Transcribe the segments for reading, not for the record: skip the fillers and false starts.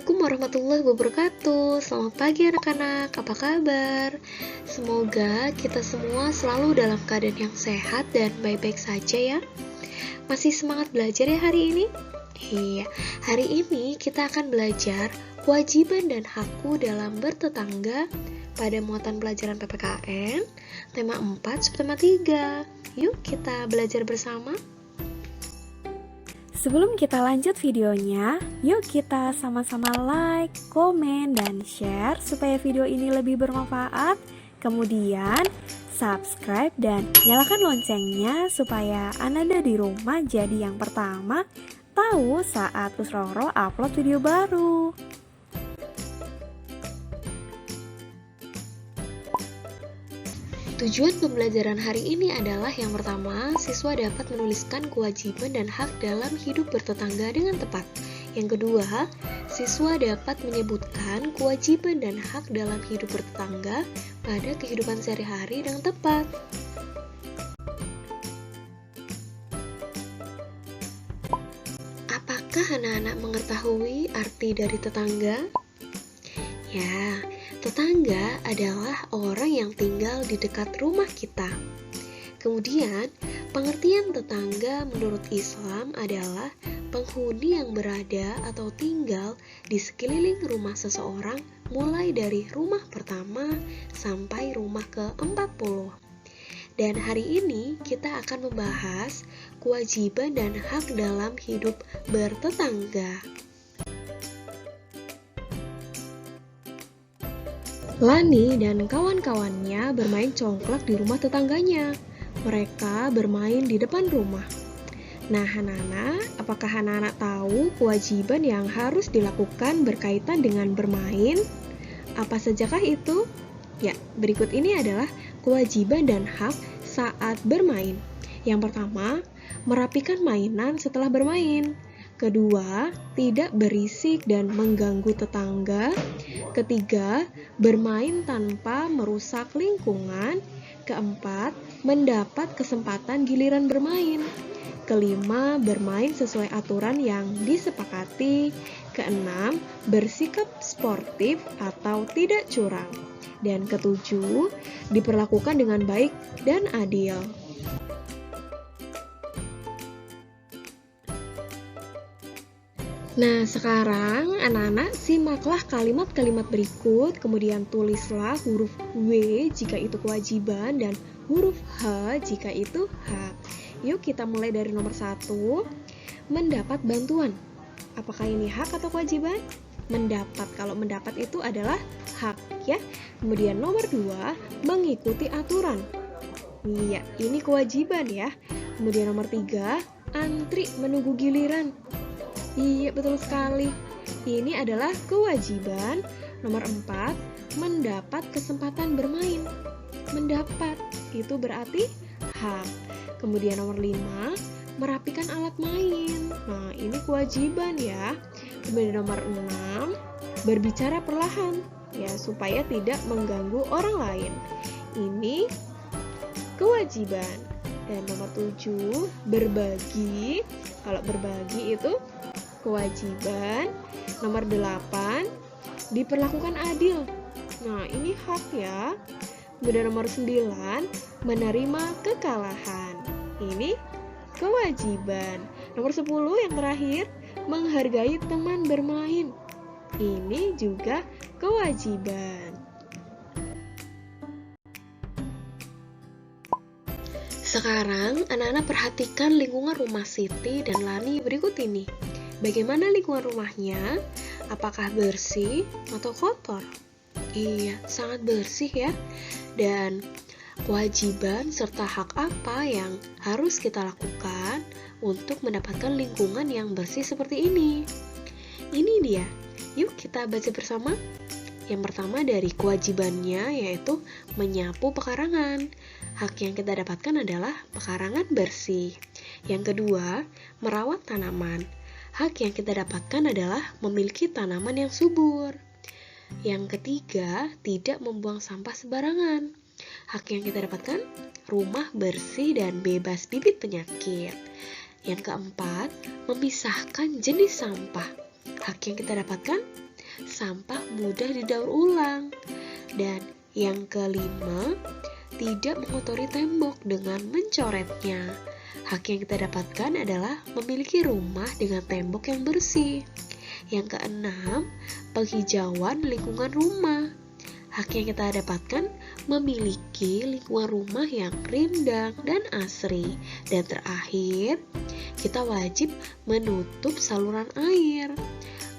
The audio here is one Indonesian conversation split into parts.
Assalamualaikum warahmatullahi wabarakatuh. Selamat pagi anak-anak, apa kabar? Semoga kita semua selalu dalam keadaan yang sehat dan baik-baik saja ya. Masih semangat belajar ya hari ini? Iya, hari ini kita akan belajar kewajiban dan hakku dalam bertetangga pada muatan pelajaran PPKN, tema 4, subtema 3. Yuk kita belajar bersama. Sebelum kita lanjut videonya, yuk kita sama-sama like, komen, dan share supaya video ini lebih bermanfaat. Kemudian, subscribe dan nyalakan loncengnya supaya Ananda di rumah jadi yang pertama tahu saat Usroro upload video baru. Tujuan pembelajaran hari ini adalah yang pertama, siswa dapat menuliskan kewajiban dan hak dalam hidup bertetangga dengan tepat. Yang kedua, siswa dapat menyebutkan kewajiban dan hak dalam hidup bertetangga pada kehidupan sehari-hari dengan tepat. Apakah anak-anak mengetahui arti dari tetangga? Ya, tetangga adalah orang yang tinggal di dekat rumah kita. Kemudian, pengertian tetangga menurut Islam adalah penghuni yang berada atau tinggal di sekeliling rumah seseorang mulai dari rumah pertama sampai rumah ke-40. Dan hari ini kita akan membahas kewajiban dan hak dalam hidup bertetangga. Lani dan kawan-kawannya bermain congklak di rumah tetangganya. Mereka bermain di depan rumah. Nah, anak-anak, apakah anak-anak tahu kewajiban yang harus dilakukan berkaitan dengan bermain? Apa sajakah itu? Ya, berikut ini adalah kewajiban dan hak saat bermain. Yang pertama, merapikan mainan setelah bermain. Kedua, tidak berisik dan mengganggu tetangga. Ketiga, bermain tanpa merusak lingkungan. Keempat, mendapat kesempatan giliran bermain. Kelima, bermain sesuai aturan yang disepakati. Keenam, bersikap sportif atau tidak curang. Dan ketujuh, diperlakukan dengan baik dan adil. Nah, sekarang anak-anak simaklah kalimat-kalimat berikut, kemudian tulislah huruf W jika itu kewajiban dan huruf H jika itu hak. Yuk kita mulai dari nomor 1, mendapat bantuan. Apakah ini hak atau kewajiban? Mendapat, kalau mendapat itu adalah hak ya. Kemudian nomor 2, mengikuti aturan. Iya, ini kewajiban ya. Kemudian nomor 3, antri menunggu giliran. Iya, betul sekali. Ini adalah kewajiban. Nomor 4, mendapat kesempatan bermain. Mendapat, itu berarti hak. Kemudian nomor 5, merapikan alat main. Nah, ini kewajiban ya. Kemudian nomor 6, berbicara perlahan ya supaya tidak mengganggu orang lain. Ini kewajiban. Dan nomor 7, berbagi. Kalau berbagi itu kewajiban. Nomor 8, diperlakukan adil. Nah, ini hak ya. Kemudian nomor 9, menerima kekalahan. Ini kewajiban. Nomor 10 yang terakhir, menghargai teman bermain. Ini juga kewajiban. Sekarang, anak-anak perhatikan lingkungan rumah Siti dan Lani berikut ini. Bagaimana lingkungan rumahnya? Apakah bersih atau kotor? Iya, sangat bersih ya. Dan kewajiban serta hak apa yang harus kita lakukan untuk mendapatkan lingkungan yang bersih seperti ini? Ini dia. Yuk kita baca bersama. Yang pertama dari kewajibannya yaitu menyapu pekarangan. Hak yang kita dapatkan adalah pekarangan bersih. Yang kedua, merawat tanaman. Hak yang kita dapatkan adalah memiliki tanaman yang subur. Yang ketiga, tidak membuang sampah sembarangan. Hak yang kita dapatkan, rumah bersih dan bebas bibit penyakit. Yang keempat, memisahkan jenis sampah. Hak yang kita dapatkan, sampah mudah didaur ulang. Dan yang kelima, tidak mengotori tembok dengan mencoretnya. Hak yang kita dapatkan adalah memiliki rumah dengan tembok yang bersih. Yang keenam, penghijauan lingkungan rumah. Hak yang kita dapatkan memiliki lingkungan rumah yang rindang dan asri. Dan terakhir, kita wajib menutup saluran air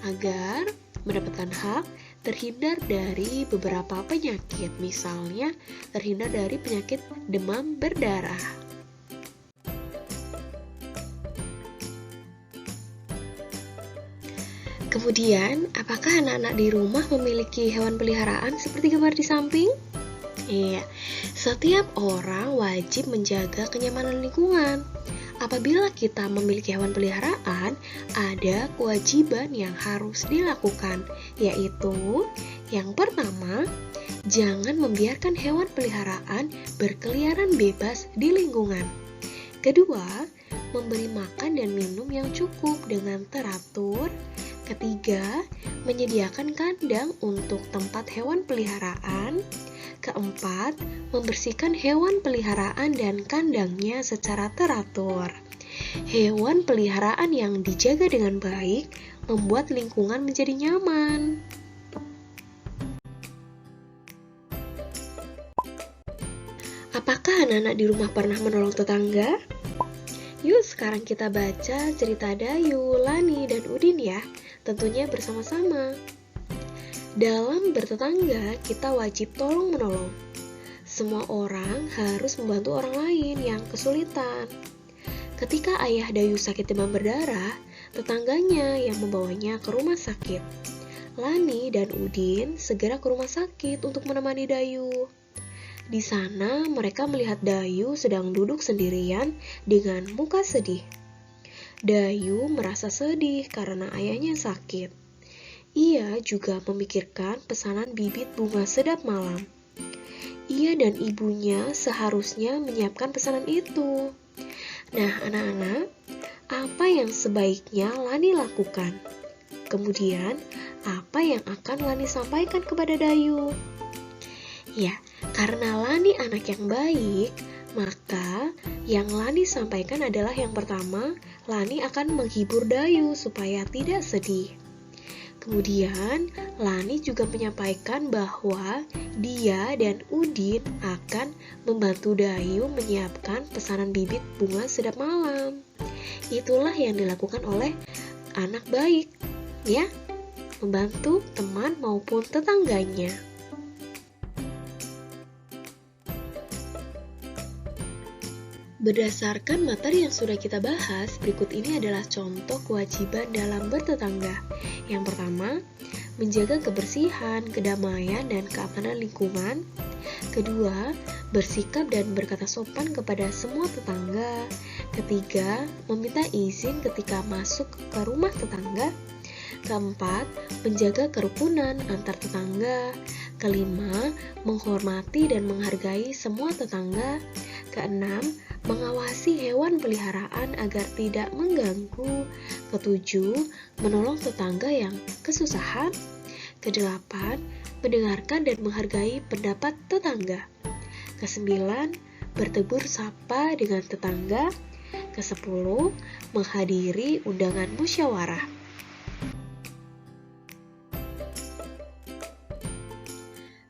agar mendapatkan hak terhindar dari beberapa penyakit, misalnya terhindar dari penyakit demam berdarah. Kemudian, apakah anak-anak di rumah memiliki hewan peliharaan seperti gambar di samping? Iya, setiap orang wajib menjaga kenyamanan lingkungan. Apabila kita memiliki hewan peliharaan, ada kewajiban yang harus dilakukan, yaitu yang pertama, jangan membiarkan hewan peliharaan berkeliaran bebas di lingkungan. Kedua, memberi makan dan minum yang cukup dengan teratur. Ketiga, menyediakan kandang untuk tempat hewan peliharaan. Keempat, membersihkan hewan peliharaan dan kandangnya secara teratur. Hewan peliharaan yang dijaga dengan baik membuat lingkungan menjadi nyaman. Apakah anak-anak di rumah pernah menolong tetangga? Yuk sekarang kita baca cerita Dayu, Lani, dan Udin ya. Tentunya bersama-sama. Dalam bertetangga, kita wajib tolong-menolong. Semua orang harus membantu orang lain yang kesulitan. Ketika ayah Dayu sakit demam berdarah, tetangganya yang membawanya ke rumah sakit. Lani dan Udin segera ke rumah sakit untuk menemani Dayu. Di sana, mereka melihat Dayu sedang duduk sendirian dengan muka sedih. Dayu merasa sedih karena ayahnya sakit. Ia juga memikirkan pesanan bibit bunga sedap malam. Ia dan ibunya seharusnya menyiapkan pesanan itu. Nah, anak-anak, apa yang sebaiknya Lani lakukan? Kemudian, apa yang akan Lani sampaikan kepada Dayu? Ya, karena Lani anak yang baik, maka yang Lani sampaikan adalah yang pertama, Lani akan menghibur Dayu supaya tidak sedih. Kemudian, Lani juga menyampaikan bahwa dia dan Udin akan membantu Dayu menyiapkan pesanan bibit bunga sedap malam. Itulah yang dilakukan oleh anak baik, ya, membantu teman maupun tetangganya. Berdasarkan materi yang sudah kita bahas, berikut ini adalah contoh kewajiban dalam bertetangga. Yang pertama, menjaga kebersihan, kedamaian, dan keamanan lingkungan. Kedua, bersikap dan berkata sopan kepada semua tetangga. Ketiga, meminta izin ketika masuk ke rumah tetangga. Keempat, menjaga kerukunan antar tetangga. Kelima, menghormati dan menghargai semua tetangga. Keenam, mengawasi hewan peliharaan agar tidak mengganggu. Ketujuh, menolong tetangga yang kesusahan. Kedelapan, mendengarkan dan menghargai pendapat tetangga. Kesembilan, bertegur sapa dengan tetangga. Kesepuluh, menghadiri undangan musyawarah.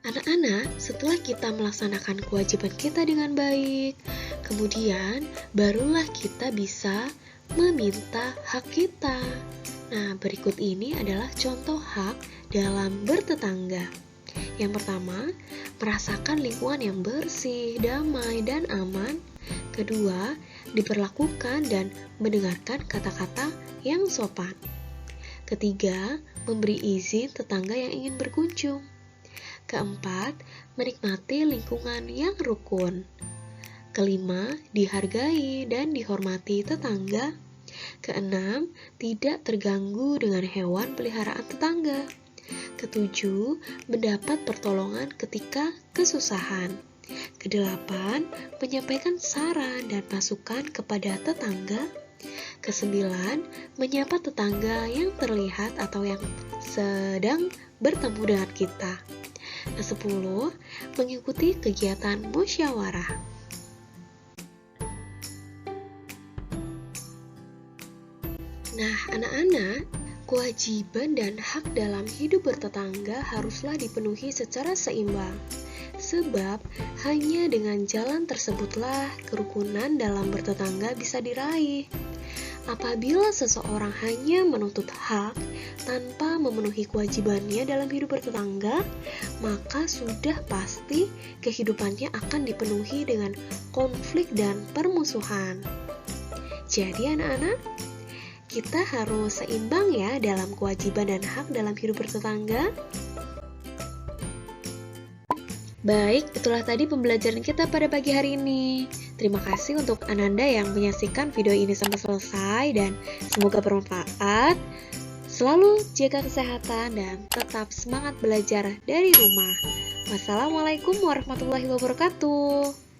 Anak-anak, setelah kita melaksanakan kewajiban kita dengan baik, kemudian barulah kita bisa meminta hak kita. Nah, berikut ini adalah contoh hak dalam bertetangga. Yang pertama, merasakan lingkungan yang bersih, damai, dan aman. Kedua, diperlakukan dan mendengarkan kata-kata yang sopan. Ketiga, memberi izin tetangga yang ingin berkunjung. Keempat, menikmati lingkungan yang rukun. Kelima, dihargai dan dihormati tetangga. Keenam, tidak terganggu dengan hewan peliharaan tetangga. Ketujuh, mendapat pertolongan ketika kesusahan. Kedelapan, menyampaikan saran dan masukan kepada tetangga. Kesembilan, menyapa tetangga yang terlihat atau yang sedang bertemu dengan kita. Kesepuluh, mengikuti kegiatan musyawarah. Nah, anak-anak, kewajiban dan hak dalam hidup bertetangga haruslah dipenuhi secara seimbang. Sebab hanya dengan jalan tersebutlah kerukunan dalam bertetangga bisa diraih. Apabila seseorang hanya menuntut hak tanpa memenuhi kewajibannya dalam hidup bertetangga, maka sudah pasti kehidupannya akan dipenuhi dengan konflik dan permusuhan. Jadi anak-anak, kita harus seimbang ya dalam kewajiban dan hak dalam hidup bertetangga. Baik, itulah tadi pembelajaran kita pada pagi hari ini. Terima kasih untuk Ananda yang menyaksikan video ini sampai selesai dan semoga bermanfaat. Selalu jaga kesehatan dan tetap semangat belajar dari rumah. Wassalamualaikum warahmatullahi wabarakatuh.